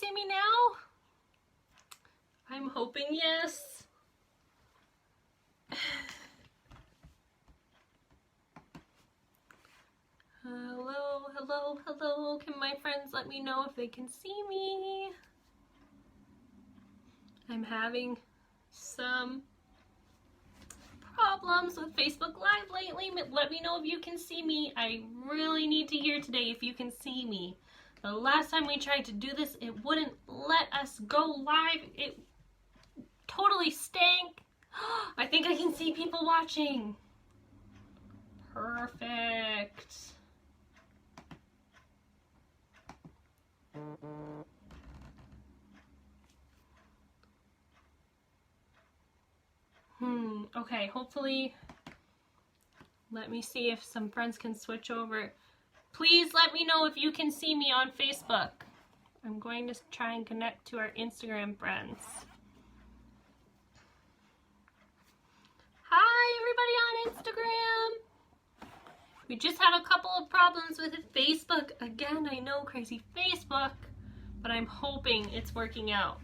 see me now? I'm hoping yes. Hello, hello, hello. Can my friends let me know if they can see me? I'm having some problems with Facebook Live lately. Let me know if you can see me. I really need to hear today if you can see me. The last time we tried to do this, it wouldn't let us go live. It totally stank. I think I can see people watching. Perfect. Okay, hopefully, let me see if some friends can switch over. Please let me know if you can see me on Facebook. I'm going to try and connect to our Instagram friends. Hi, everybody on Instagram. We just had a couple of problems with Facebook. Again, I know, crazy Facebook, but I'm hoping it's working out.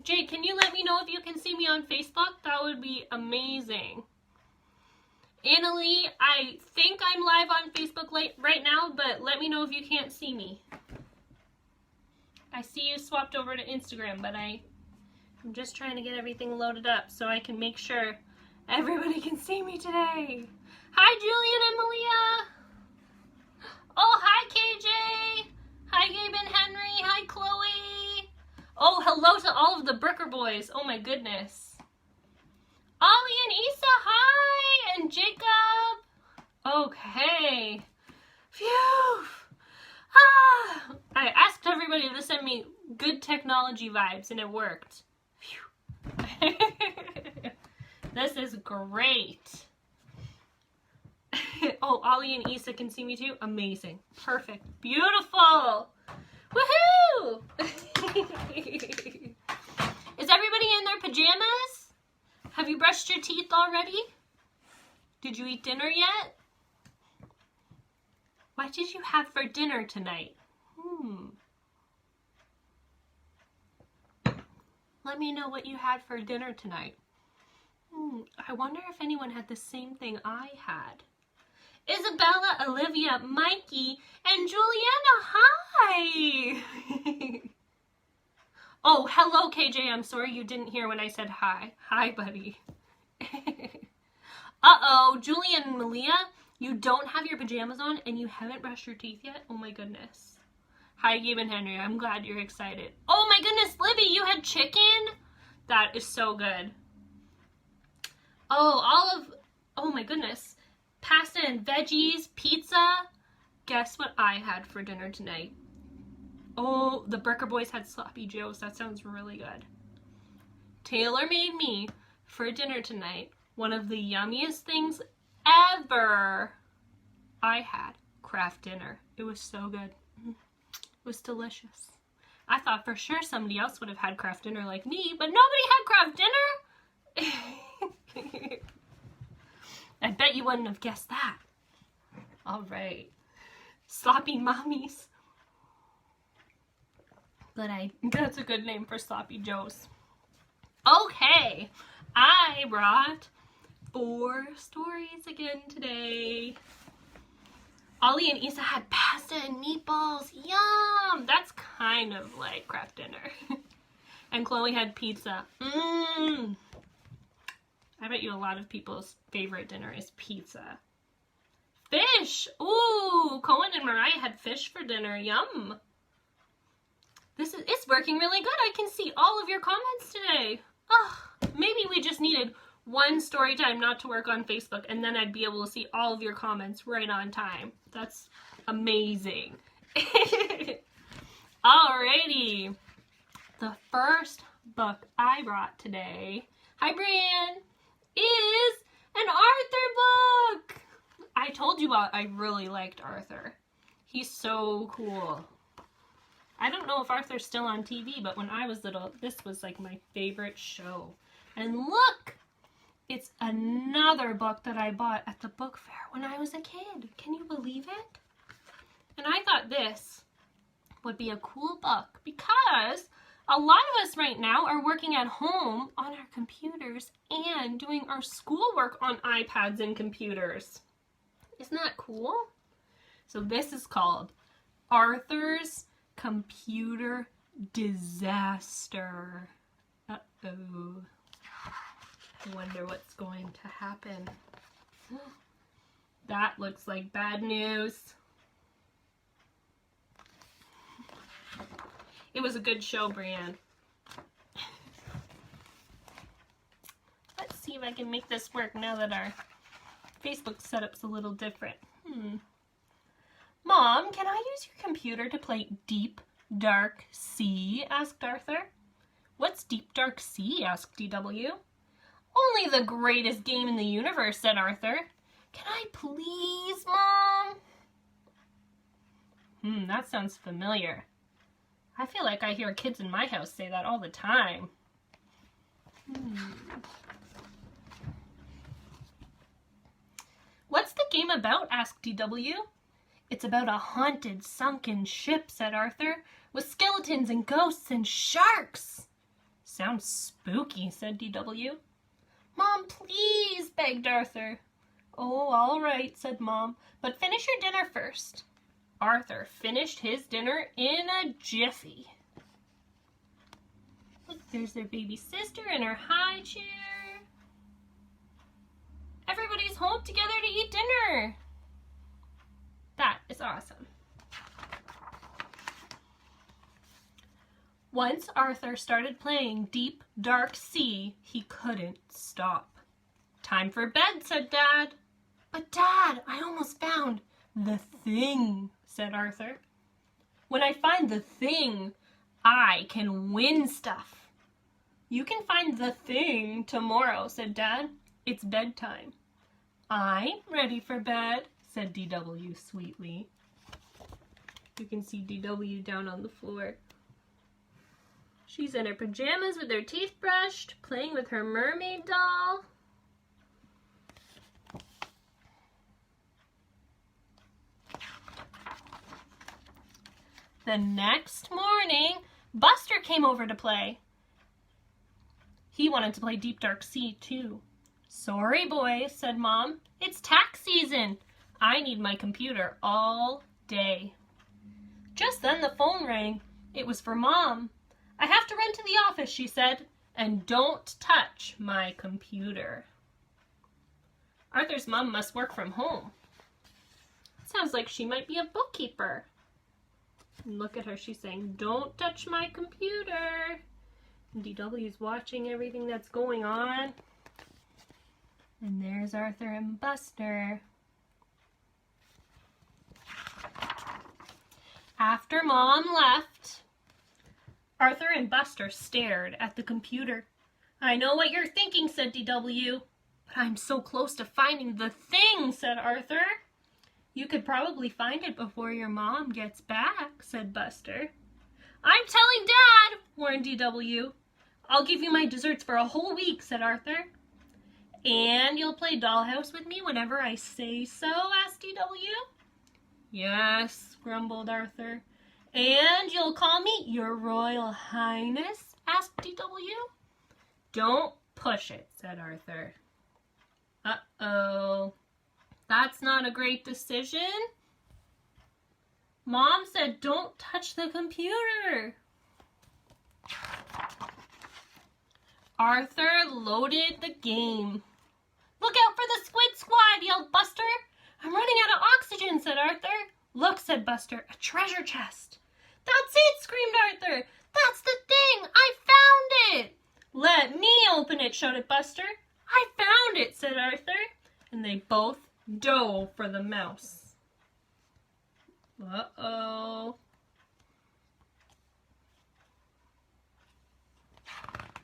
Jade, can you let me know if you can see me on Facebook? That would be amazing. Annalie, I think I'm live on Facebook right now, but let me know if you can't see me. I see you swapped over to Instagram, but I'm just trying to get everything loaded up so I can make sure everybody can see me today. Hi, Julian and Malia. Oh, hi, KJ. Hi, Gabe and Henry. Hi, Chloe. Oh, hello to all of the Bricker boys. Oh, my goodness. Ollie and Issa, hi. And Jacob. Okay. Phew. Ah. I asked everybody to send me good technology vibes, and it worked. Phew. This is great. Oh, Ollie and Issa can see me too? Amazing. Perfect. Beautiful. Woohoo! Is everybody in their pajamas? Have you brushed your teeth already? Did you eat dinner yet? What did you have for dinner tonight? Let me know what you had for dinner tonight. I wonder if anyone had the same thing I had. Isabella, Olivia, Mikey, and Juliana, hi! Oh, hello, KJ. I'm sorry you didn't hear when I said hi. Hi, buddy. Uh-oh, Julian and Malia, you don't have your pajamas on and you haven't brushed your teeth yet? Oh my goodness. Hi, Gabe and Henry. I'm glad you're excited. Oh my goodness, Libby, you had chicken? That is so good. Oh my goodness. Pasta and veggies, pizza. Guess what I had for dinner tonight? Oh, the Bricker boys had sloppy joes. That sounds really good. Taylor made me for dinner tonight one of the yummiest things ever. I had Kraft dinner. It was so good. It was delicious. I thought for sure somebody else would have had Kraft dinner like me, but nobody had Kraft dinner. I bet you wouldn't have guessed that. All right. Sloppy mommies. But that's a good name for sloppy joes. Okay. I brought 4 stories again today. Ollie and Issa had pasta and meatballs. Yum! That's kind of like Kraft dinner. And Chloe had pizza. I bet you a lot of people's favorite dinner is pizza. Fish! Ooh! Cohen and Mariah had fish for dinner. Yum! It's working really good. I can see all of your comments today. Oh, maybe we just needed one story time not to work on Facebook, and then I'd be able to see all of your comments right on time. That's amazing. Alrighty. The first book I brought today, hi Brian, is an Arthur book. I told you I really liked Arthur. He's so cool. I don't know if Arthur's still on TV, but when I was little, this was like my favorite show. And look, it's another book that I bought at the book fair when I was a kid. Can you believe it? And I thought this would be a cool book because a lot of us right now are working at home on our computers and doing our schoolwork on iPads and computers. Isn't that cool? So this is called Arthur's Computer Disaster. Uh-oh. I wonder what's going to happen. That looks like bad news. It was a good show, Brienne. Let's see if I can make this work now that our Facebook setup's a little different. Mom, can I use your computer to play Deep Dark Sea? Asked Arthur. What's Deep Dark Sea? Asked DW. Only the greatest game in the universe, said Arthur. Can I please, Mom? That sounds familiar. I feel like I hear kids in my house say that all the time. What's the game about? Asked DW. It's about a haunted, sunken ship, said Arthur, with skeletons and ghosts and sharks. Sounds spooky, said DW. Mom, please, begged Arthur. Oh, all right, said Mom, but finish your dinner first. Arthur finished his dinner in a jiffy. Look, there's their baby sister in her high chair. Everybody's home together to eat dinner. That is awesome. Once Arthur started playing Deep Dark Sea, he couldn't stop. Time for bed, said Dad. But Dad, I almost found the thing, said Arthur. When I find the thing, I can win stuff. You can find the thing tomorrow, said Dad. It's bedtime. I'm ready for bed, said DW sweetly. You can see DW down on the floor. She's in her pajamas with her teeth brushed, playing with her mermaid doll. The next morning, Buster came over to play. He wanted to play Deep Dark Sea too. Sorry, boys, said Mom. It's tax season. I need my computer all day. Just then the phone rang. It was for Mom. I have to run to the office, she said, and don't touch my computer. Arthur's mom must work from home. Sounds like she might be a bookkeeper. And look at her, she's saying, don't touch my computer. And DW's watching everything that's going on. And there's Arthur and Buster. After Mom left, Arthur and Buster stared at the computer. I know what you're thinking, said DW. But I'm so close to finding the thing, said Arthur. You could probably find it before your mom gets back, said Buster. I'm telling Dad, warned DW. I'll give you my desserts for a whole week, said Arthur. And you'll play dollhouse with me whenever I say so, asked DW. Yes, grumbled Arthur. And you'll call me Your Royal Highness? Asked DW. Don't push it, said Arthur. Uh-oh. That's not a great decision. Mom said don't touch the computer. Arthur loaded the game. Look out for the Squid Squad, yelled Buster. I'm running out of oxygen, said Arthur. Look, said Buster, a treasure chest. That's it, screamed Arthur. That's the thing. I found it. Let me open it, shouted Buster. I found it, said Arthur. And they both dove for the mouse. Uh-oh.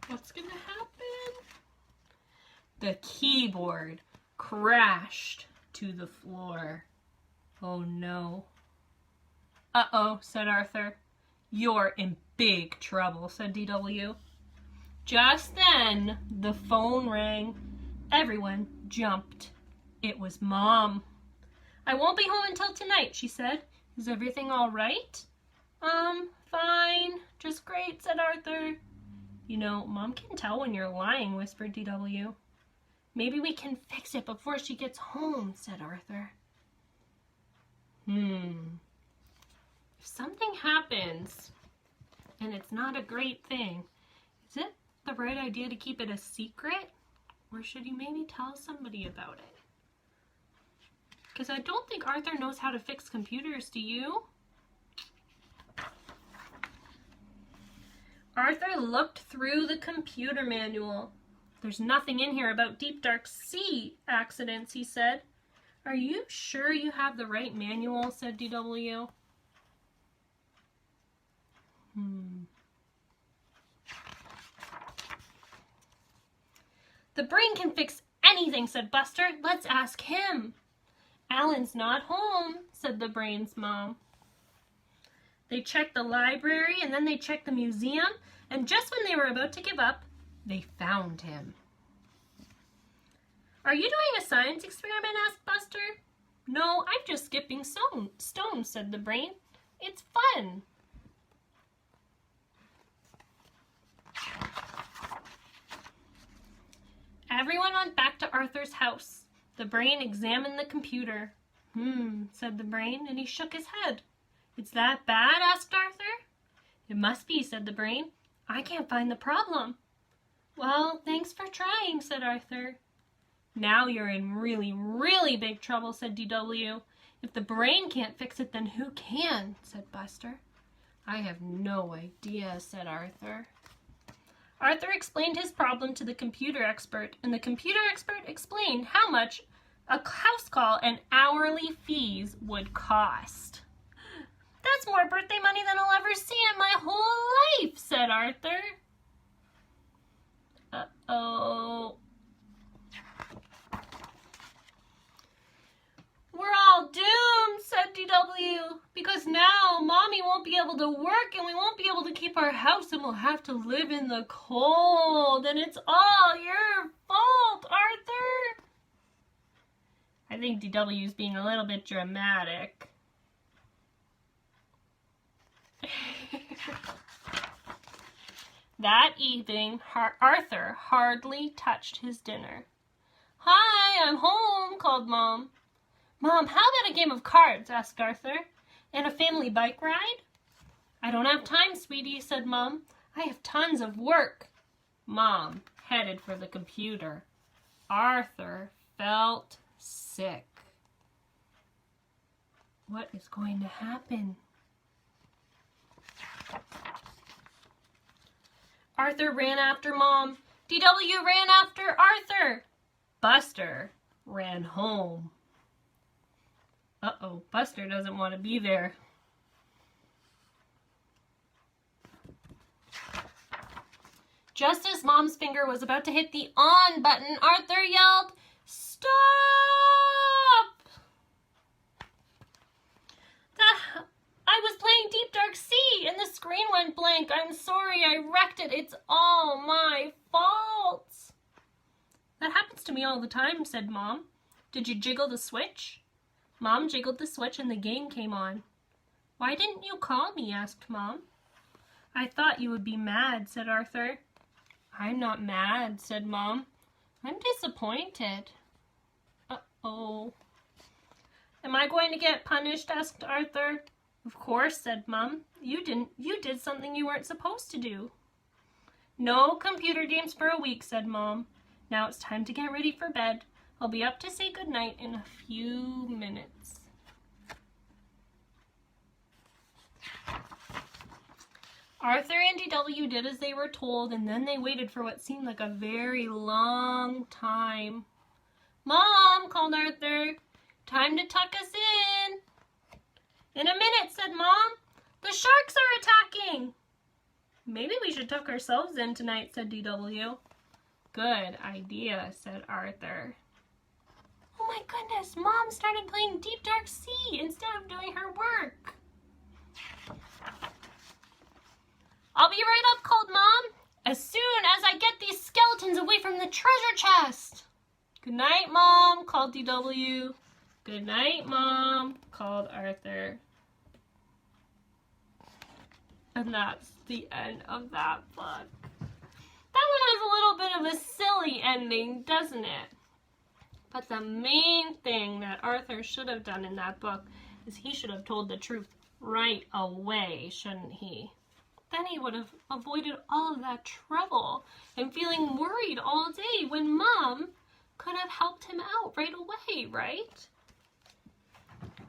What's gonna happen? The keyboard crashed to the floor. Oh no. Uh-oh, said Arthur. You're in big trouble, said DW. Just then, the phone rang. Everyone jumped. It was Mom. I won't be home until tonight, she said. Is everything all right? Fine. Just great, said Arthur. You know, Mom can tell when you're lying, whispered DW. Maybe we can fix it before she gets home, said Arthur. If something happens and it's not a great thing, is it the right idea to keep it a secret? Or should you maybe tell somebody about it? Because I don't think Arthur knows how to fix computers, do you? Arthur looked through the computer manual. There's nothing in here about deep dark sea accidents, he said. Are you sure you have the right manual, said DW. The brain can fix anything, said Buster. Let's ask him. Alan's not home, said the brain's mom. They checked the library and then they checked the museum, and just when they were about to give up, they found him. Are you doing a science experiment? Asked Buster. No, I'm just skipping stones, said the brain. It's fun. Everyone went back to Arthur's house. The brain examined the computer. Said the brain, and he shook his head. It's that bad? Asked Arthur. It must be, said the brain. I can't find the problem. Well, thanks for trying, said Arthur. Now you're in really, really big trouble, said DW. If the brain can't fix it, then who can? Said Buster. I have no idea, said Arthur. Arthur explained his problem to the computer expert, and the computer expert explained how much a house call and hourly fees would cost. That's more birthday money than I'll ever see in my whole life, said Arthur. Uh-oh. We're all doomed, said DW, because now Mommy won't be able to work and we won't be able to keep our house and we'll have to live in the cold. And it's all your fault, Arthur. I think DW's being a little bit dramatic. That evening, Arthur hardly touched his dinner. Hi, I'm home, called Mom. Mom, how about a game of cards? Asked Arthur. And a family bike ride? I don't have time, sweetie, said Mom. I have tons of work. Mom headed for the computer. Arthur felt sick. What is going to happen? Arthur ran after Mom. DW ran after Arthur. Buster ran home. Uh-oh, Buster doesn't want to be there. Just as Mom's finger was about to hit the on button, Arthur yelled, "Stop!" I was playing Deep Dark Sea and the screen went blank. I'm sorry, I wrecked it. It's all my fault. That happens to me all the time, said Mom. Did you jiggle the switch? Mom jiggled the switch and the game came on. Why didn't you call me? Asked Mom. I thought you would be mad, said Arthur. I'm not mad, said Mom. I'm disappointed. Uh-oh. Am I going to get punished? Asked Arthur. Of course, said Mom. You did something you weren't supposed to do. No computer games for a week, said Mom. Now it's time to get ready for bed. I'll be up to say goodnight in a few minutes. Arthur and DW did as they were told, and then they waited for what seemed like a very long time. Mom, called Arthur. Time to tuck us in. In a minute, said Mom. The sharks are attacking. Maybe we should tuck ourselves in tonight, said DW. Good idea, said Arthur. Oh my goodness, Mom started playing Deep Dark Sea instead of doing her work. I'll be right up, called Mom, as soon as I get these skeletons away from the treasure chest. Good night, Mom, called DW. Good night, Mom, called Arthur. And that's the end of that book. That one has a little bit of a silly ending, doesn't it? But the main thing that Arthur should have done in that book is he should have told the truth right away, shouldn't he? Then he would have avoided all of that trouble and feeling worried all day when Mom could have helped him out right away, right?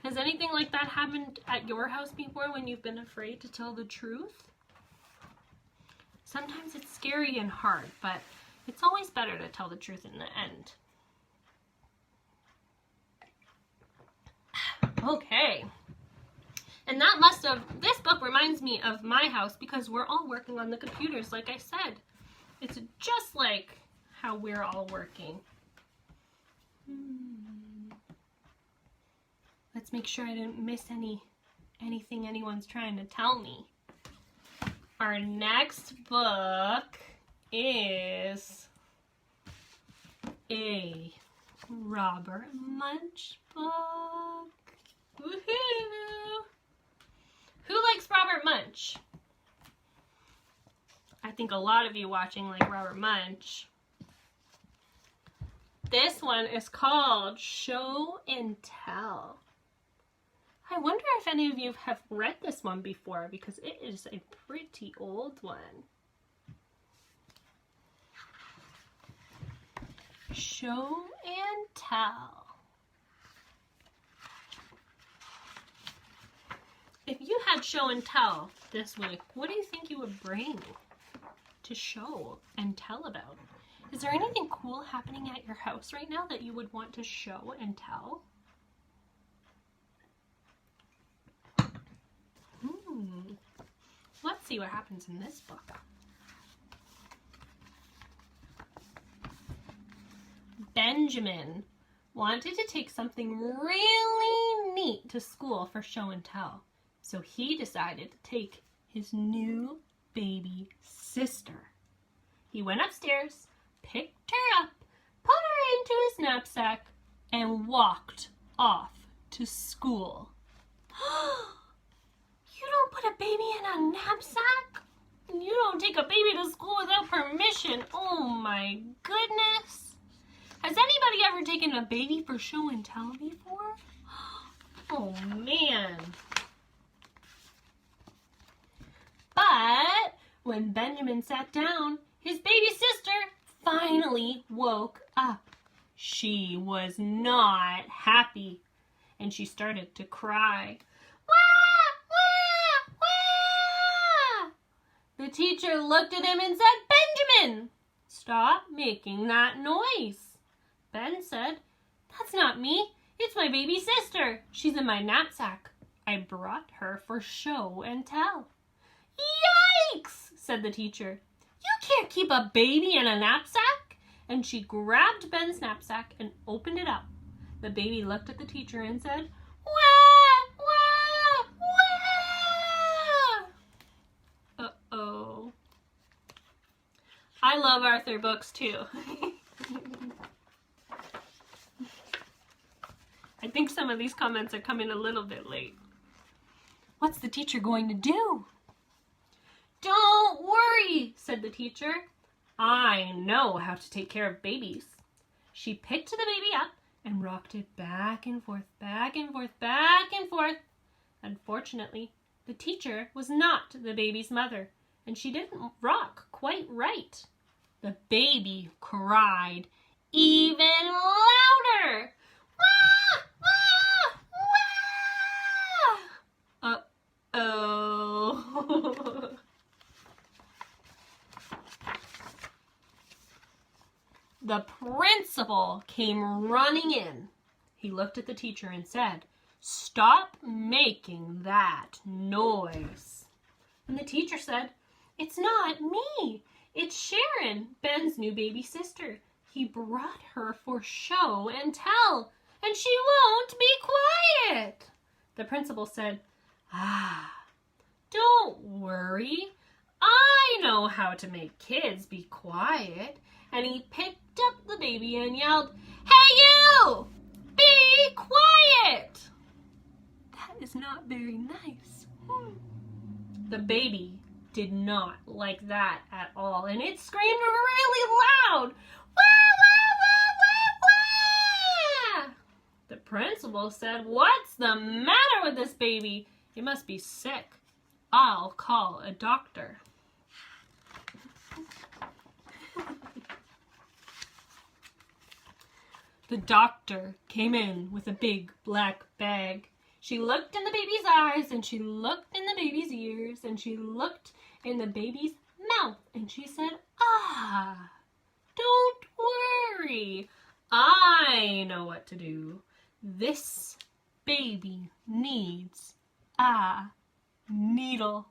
Has anything like that happened at your house before when you've been afraid to tell the truth? Sometimes it's scary and hard, but it's always better to tell the truth in the end. Okay. And this book reminds me of my house because we're all working on the computers, like I said. It's just like how we're all working. Let's make sure I didn't miss anything anyone's trying to tell me. Our next book is a Robert Munsch book. Woohoo! Who likes Robert Munsch? I think a lot of you watching like Robert Munsch. This one is called Show and Tell. I wonder if any of you have read this one before because it is a pretty old one. Show and Tell. If you had show and tell this week, what do you think you would bring to show and tell about? Is there anything cool happening at your house right now that you would want to show and tell? Let's see what happens in this book. Benjamin wanted to take something really neat to school for show and tell. So he decided to take his new baby sister. He went upstairs, picked her up, put her into his knapsack, and walked off to school. You don't put a baby in a knapsack? You don't take a baby to school without permission. Oh my goodness. Has anybody ever taken a baby for show and tell before? Oh man. But when Benjamin sat down, his baby sister finally woke up. She was not happy, and she started to cry. Wah! Wah! Wah! The teacher looked at him and said, Benjamin, stop making that noise. Ben said, that's not me. It's my baby sister. She's in my knapsack. I brought her for show and tell. Yikes, said the teacher. You can't keep a baby in a knapsack. And she grabbed Ben's knapsack and opened it up. The baby looked at the teacher and said, wah, wah, wah. Uh-oh. I love Arthur books too. I think some of these comments are coming a little bit late. What's the teacher going to do? Don't worry, said the teacher. I know how to take care of babies. She picked the baby up and rocked it back and forth, back and forth, back and forth. Unfortunately, the teacher was not the baby's mother, and she didn't rock quite right. The baby cried even louder. Wah! Wah! Wah! Uh-oh. The principal came running in. He looked at the teacher and said, stop making that noise. And the teacher said, it's not me. It's Sharon, Ben's new baby sister. He brought her for show and tell, and she won't be quiet. The principal said, don't worry. I know how to make kids be quiet. And he picked up the baby and yelled, hey you! Be quiet! That is not very nice. The baby did not like that at all, and it screamed really loud. Wah, wah, wah, wah, wah! The principal said, "What's the matter with this baby? It must be sick. I'll call a doctor." The doctor came in with a big black bag. She looked in the baby's eyes, and she looked in the baby's ears, and she looked in the baby's mouth, and she said, "Ah, don't worry. I know what to do. This baby needs a needle."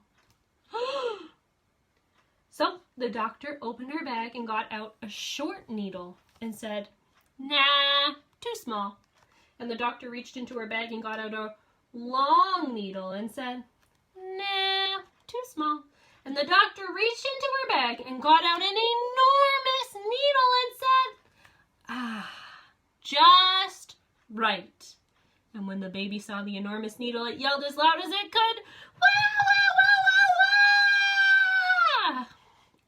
So the doctor opened her bag and got out a short needle and said, "Nah, too small." And the doctor reached into her bag and got out a long needle and said, "Nah, too small." And the doctor reached into her bag and got out an enormous needle and said, "Ah, just right." And when the baby saw the enormous needle, it yelled as loud as it could, "Wah, wah, wah, wah, wah!"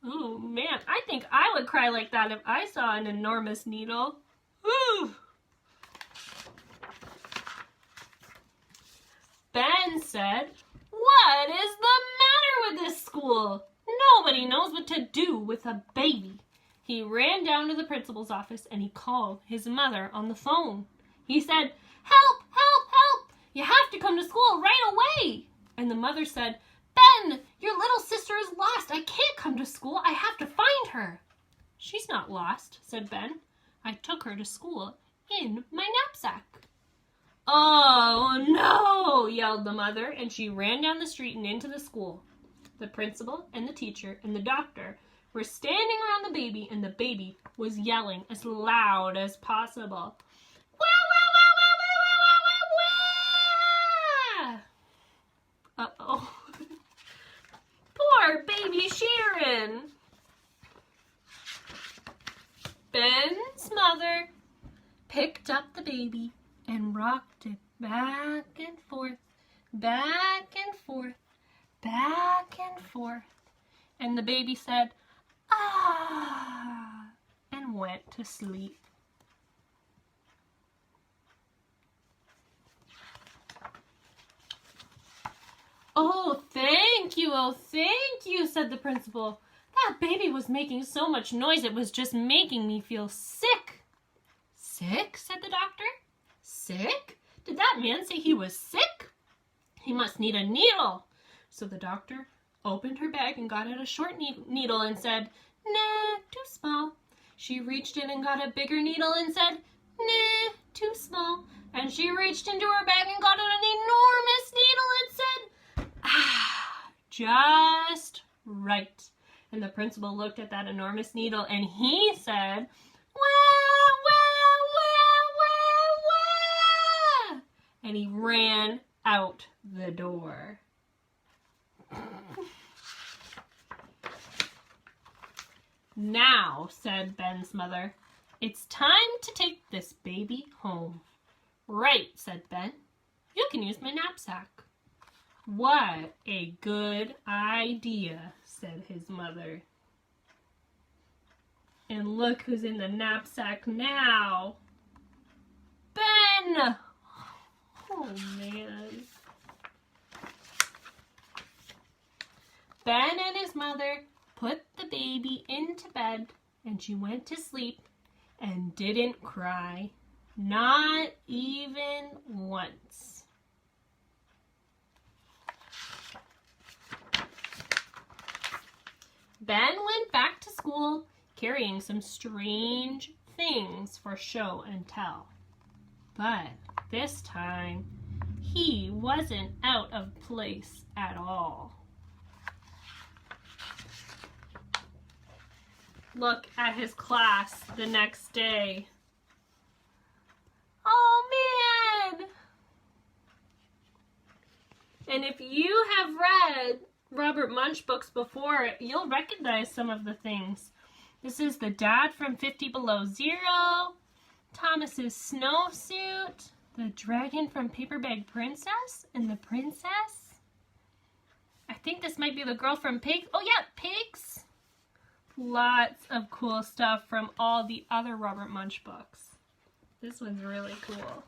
Oh man, I think I would cry like that if I saw an enormous needle. Woo! Ben said, "What is the matter with this school? Nobody knows what to do with a baby." He ran down to the principal's office and he called his mother on the phone. He said, "Help, help, help! You have to come to school right away." And the mother said, "Ben, your little sister is lost. I can't come to school. I have to find her." "She's not lost," said Ben. "I took her to school in my knapsack." "Oh no!" yelled the mother, and she ran down the street and into the school. The principal and the teacher and the doctor were standing around the baby, and the baby was yelling as loud as possible. "Wah, wah, wah, wah, wah, wah, wah, wah!" Uh-oh. Poor baby Sharon. Ben's mother picked up the baby and rocked it back and forth, back and forth, back and forth. And the baby said, "Ah," and went to sleep. "Oh, thank you," said the principal. "That baby was making so much noise, it was just making me feel sick." "Sick?" said the doctor. "Sick? Did that man say he was sick? He must need a needle." So the doctor opened her bag and got out a short needle and said, "Nah, too small." She reached in and got a bigger needle and said, "Nah, too small." And she reached into her bag and got out an enormous needle and said, "Ah, just right." And the principal looked at that enormous needle and he said, "Wah, wah, wah, wah, wah!" And he ran out the door. "Now," said Ben's mother, "it's time to take this baby home." "Right," said Ben. "You can use my knapsack." "What a good idea," said his mother. And look who's in the knapsack now. Ben! Oh, man. Ben and his mother put the baby into bed, and she went to sleep and didn't cry. Not even once. Ben went back to school carrying some strange things for show and tell. But this time, he wasn't out of place at all. Look at his class the next day. Oh man! And if you have read Robert Munsch books before, you'll recognize some of the things. This is the dad from 50 Below Zero, Thomas's snowsuit, the dragon from Paper Bag Princess, and the princess. I think this might be the girl from Pigs. Oh yeah, Pigs. Lots of cool stuff from all the other Robert Munsch books. This one's really cool.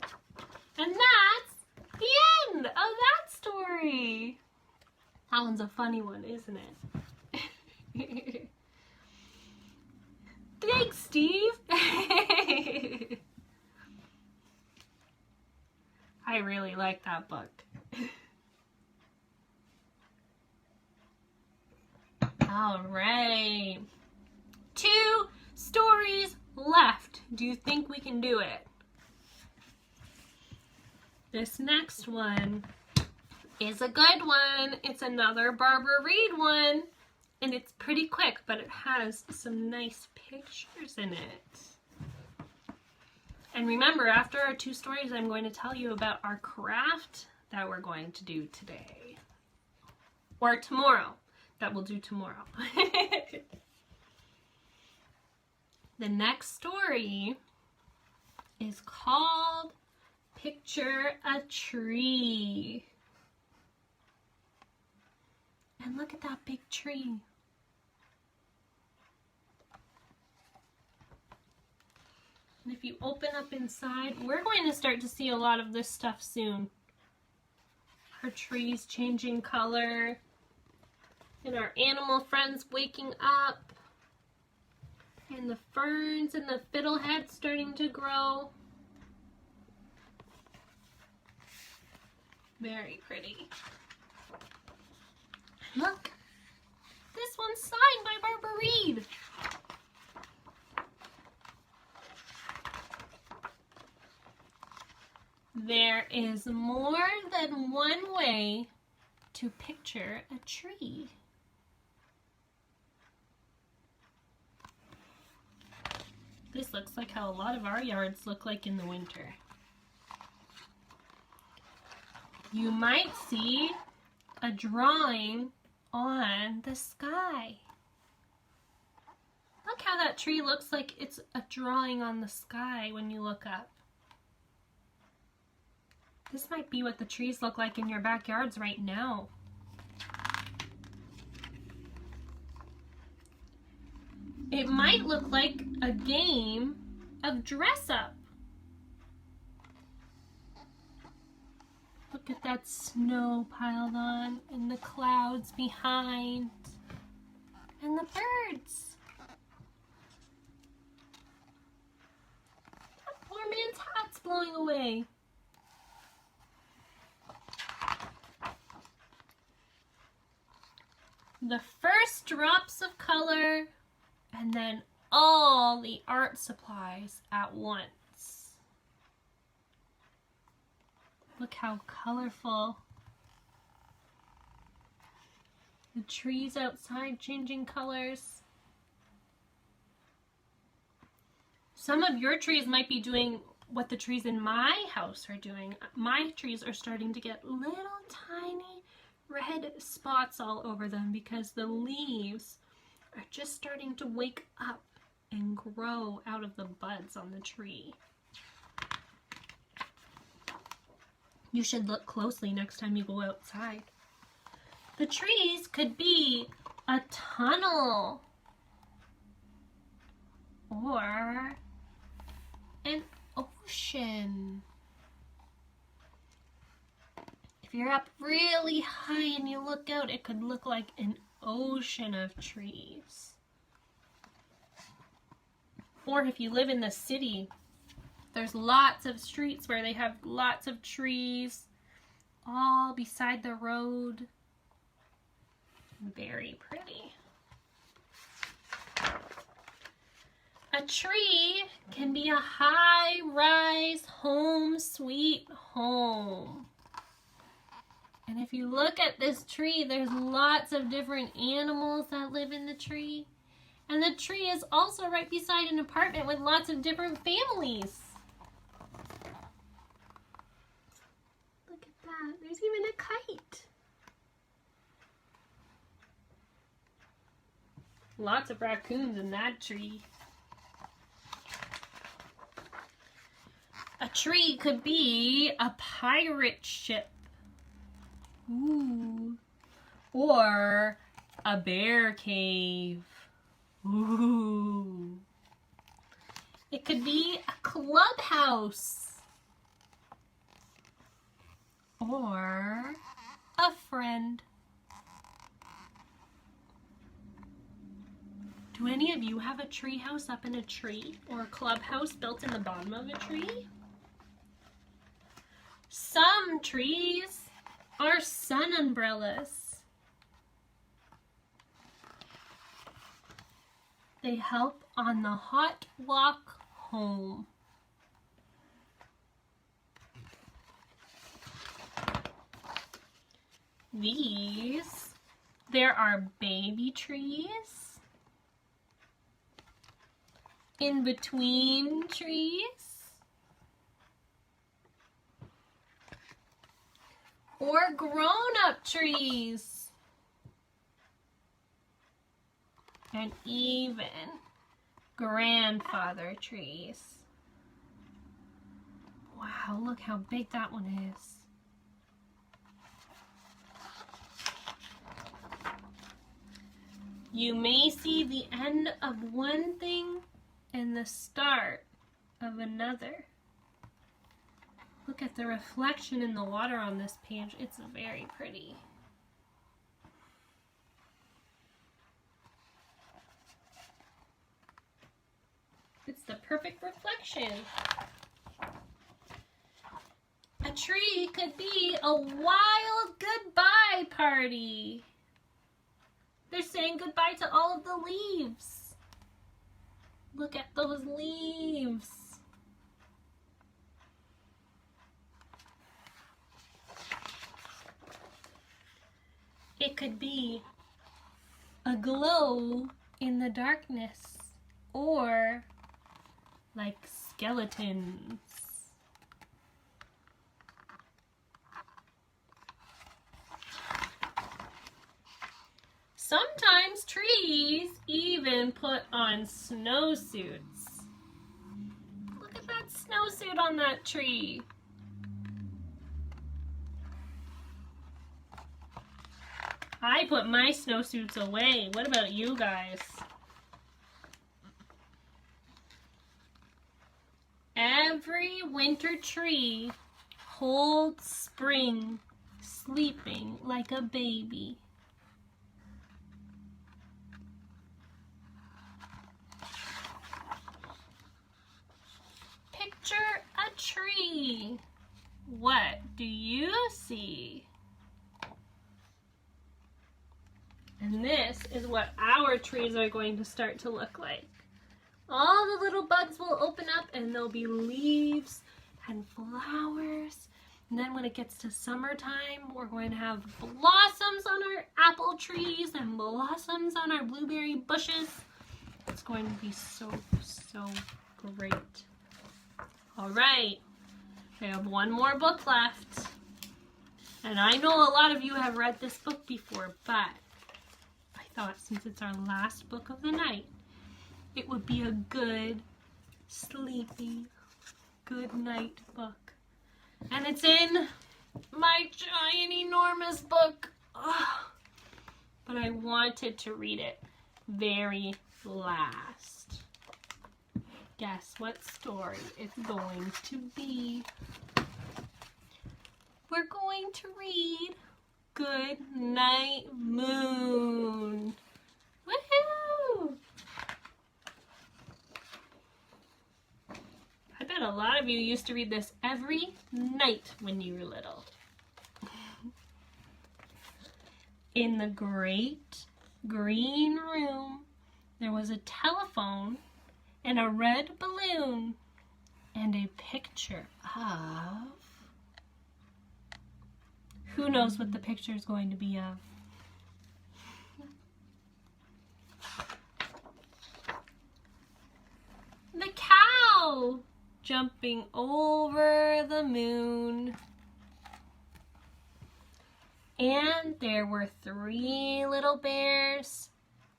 And that's the end of that story. That one's a funny one, isn't it? Thanks, Steve. I really like that book. All right. 2 stories left. Do you think we can do it? This next one is a good one. It's another Barbara Reed one. And it's pretty quick, but it has some nice pictures in it. And remember, after our 2 stories, I'm going to tell you about our craft that we're going to do today. Or tomorrow. That we'll do tomorrow. The next story is called Picture a Tree. And look at that big tree. And if you open up inside, we're going to start to see a lot of this stuff soon. Our trees changing color. And our animal friends waking up. And the ferns and the fiddleheads starting to grow. Very pretty. Look, this one's signed by Barbara Reed. There is more than one way to picture a tree. This looks like how a lot of our yards look like in the winter. You might see a drawing on the sky. Look how that tree looks like it's a drawing on the sky when you look up. This might be what the trees look like in your backyards right now. It might look like a game of dress up. Look at that snow piled on and the clouds behind and the birds. That poor man's hat's blowing away. The first drops of color and then all the art supplies at once. Look how colorful. The trees outside changing colors. Some of your trees might be doing what the trees in my house are doing. My trees are starting to get little tiny red spots all over them because the leaves are just starting to wake up and grow out of the buds on the tree. You should look closely next time you go outside. The trees could be a tunnel or an ocean. If you're up really high and you look out, it could look like an ocean of trees. Or if you live in the city, there's lots of streets where they have lots of trees all beside the road. Very pretty. A tree can be a high-rise home sweet home. And if you look at this tree, there's lots of different animals that live in the tree. And the tree is also right beside an apartment with lots of different families. Look at that. There's even a kite. Lots of raccoons in that tree. A tree could be a pirate ship. Ooh. or a bear cave. Ooh. It could be a clubhouse or a friend. Do any of you have a tree house up in a tree or a clubhouse built in the bottom of a tree? Some trees are sun umbrellas. They help on the hot walk home. There are baby trees, in between trees, or grown-up trees, and even grandfather trees. Wow, look how big that one is. You may see the end of one thing and the start of another. Look at the reflection in the water on this page. It's very pretty. It's the perfect reflection. A tree could be a wild goodbye party. They're saying goodbye to all of the leaves. Look at those leaves. It could be a glow in the darkness, or like skeletons. Sometimes trees even put on snowsuits. Look at that snowsuit on that tree. I put my snowsuits away. What about you guys? Every winter tree holds spring, sleeping like a baby. Picture a tree. What do you see? And this is what our trees are going to start to look like. All the little buds will open up and there'll be leaves and flowers. And then when it gets to summertime, we're going to have blossoms on our apple trees and blossoms on our blueberry bushes. It's going to be so, so great. All right, I have one more book left. And I know a lot of you have read this book before, but I thought since it's our last book of the night, it would be a good, sleepy, good night book. And it's in my giant, enormous book. Ugh. But I wanted to read it very last. Guess what story it's going to be? We're going to read Good Night Moon. Woohoo! I bet a lot of you used to read this every night when you were little. In the great green room, there was a telephone and a red balloon and a picture of... Who knows what the picture is going to be of? The cow jumping over the moon. And there were 3 little bears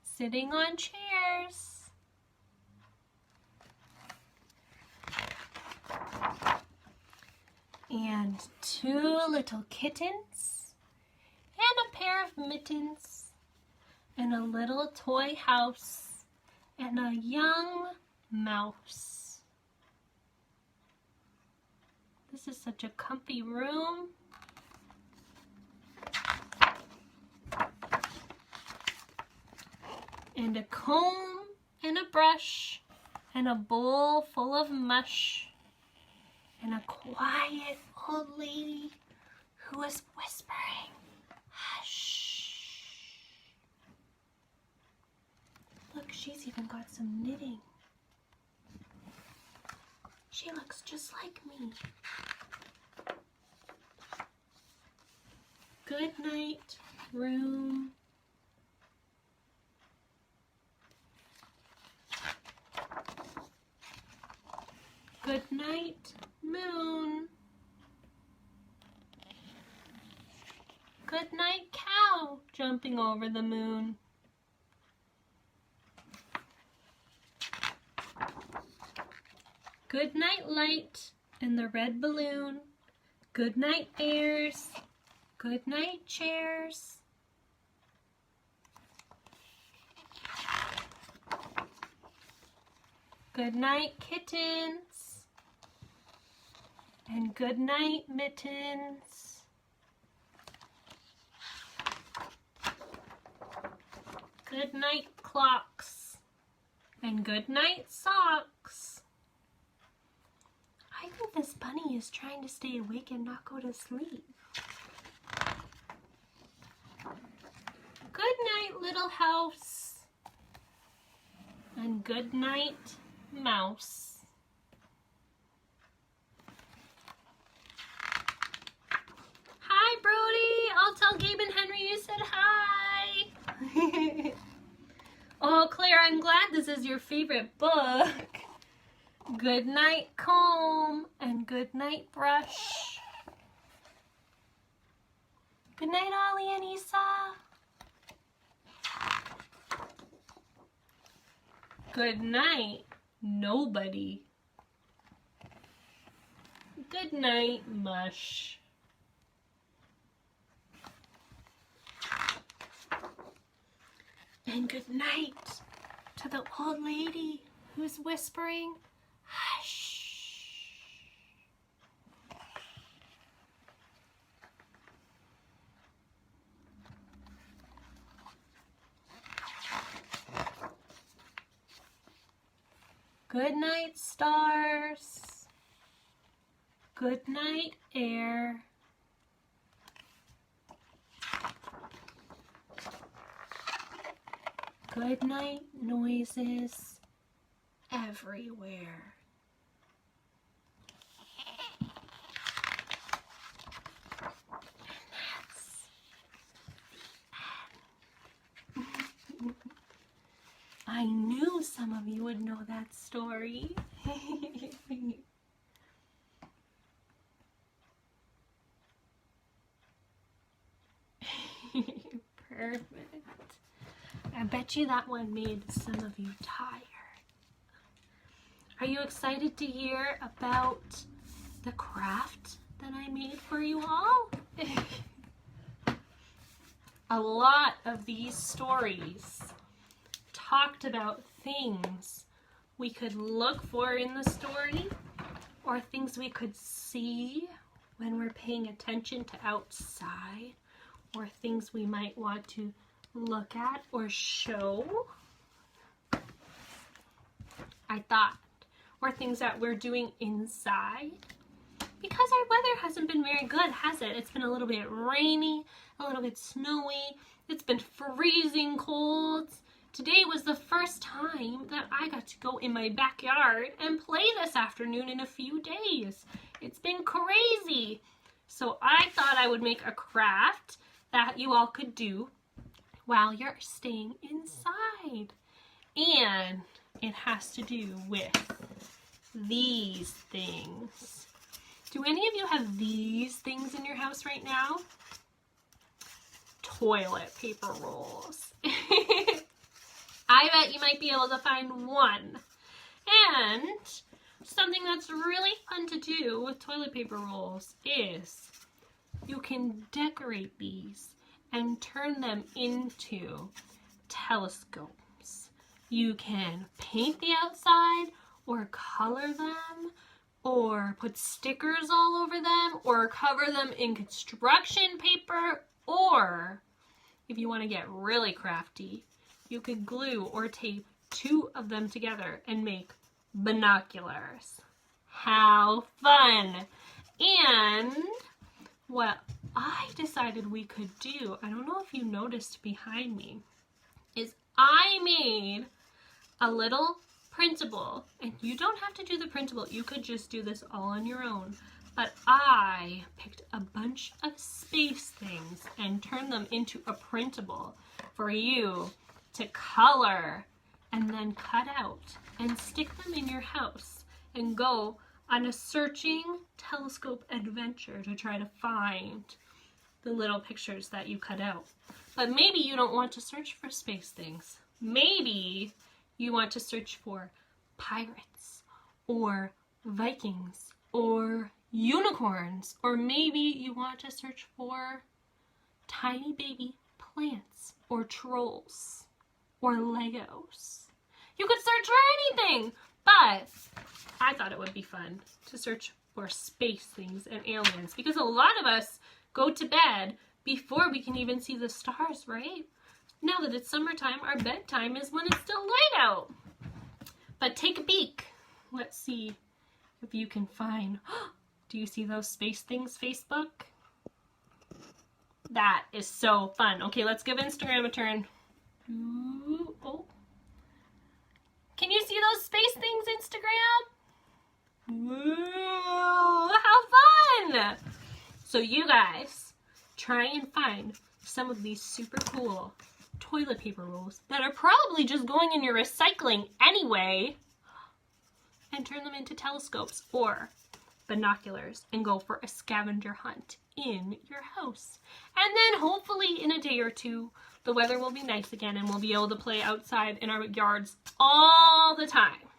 sitting on chairs. And 2 little kittens and a pair of mittens and a little toy house and a young mouse. This is such a comfy room. And a comb and a brush and a bowl full of mush and a quiet old lady who was whispering, hush. Look, she's even got some knitting. She looks just like me. Good night, room. Good night, moon. Good night, cow, jumping over the moon. Good night, light and the red balloon. Good night, bears. Good night, chairs. Good night, kittens. And good night, mittens. Good night, clocks. And good night, socks. I think this bunny is trying to stay awake and not go to sleep. Good night, little house. And good night, mouse. Hi, Brody. I'll tell Gabe and Henry you said hi. Oh, Claire, I'm glad this is your favorite book. Good night, comb, and good night, brush. Good night, Ollie and Isa. Good night, nobody. Good night, mush. And good night to the old lady who's whispering, hush. Good night, stars. Good night, air. Good night, noises everywhere. I knew some of you would know that story. Perfect. I bet you that one made some of you tired. Are you excited to hear about the craft that I made for you all? A lot of these stories talked about things we could look for in the story or things we could see when we're paying attention to outside or things we might want to look at or show, I thought, or things that we're doing inside. Because our weather hasn't been very good, has it? It's been a little bit rainy, a little bit snowy, it's been freezing cold. Today was the first time that I got to go in my backyard and play this afternoon in a few days. It's been crazy. So I thought I would make a craft that you all could do while you're staying inside. And it has to do with these things. Do any of you have these things in your house right now? Toilet paper rolls. I bet you might be able to find one. And something that's really fun to do with toilet paper rolls is you can decorate these and turn them into telescopes. You can paint the outside or color them or put stickers all over them or cover them in construction paper, or if you want to get really crafty, you could glue or tape two of them together and make binoculars. How fun! And what I decided we could do, I don't know if you noticed behind me, is I made a little printable, and you don't have to do the printable, you could just do this all on your own, but I picked a bunch of space things and turned them into a printable for you to color and then cut out and stick them in your house and go on a searching telescope adventure to try to find the little pictures that you cut out. But maybe you don't want to search for space things. Maybe you want to search for pirates or Vikings or unicorns, or maybe you want to search for tiny baby plants or trolls or Legos. You could search for anything, but I thought it would be fun to search for space things and aliens, because a lot of us go to bed before we can even see the stars, right? Now that it's summertime, our bedtime is when it's still light out. But take a peek. Let's see if you can find, do you see those space things, Facebook? That is so fun. Okay, let's give Instagram a turn. Ooh, oh. Can you see those space things, Instagram? Ooh, how fun! So you guys, try and find some of these super cool toilet paper rolls that are probably just going in your recycling anyway, and turn them into telescopes or binoculars and go for a scavenger hunt in your house. And then hopefully in a day or two, the weather will be nice again and we'll be able to play outside in our yards all the time.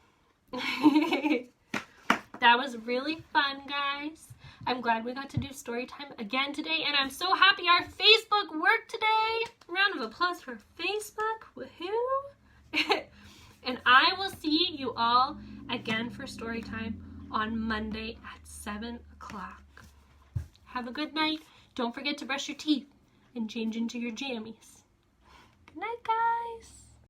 That was really fun, guys. I'm glad we got to do story time again today, and I'm so happy our Facebook worked today. Round of applause for Facebook. Woohoo! And I will see you all again for story time on Monday at 7 o'clock. Have a good night. Don't forget to brush your teeth and change into your jammies. Good night, guys.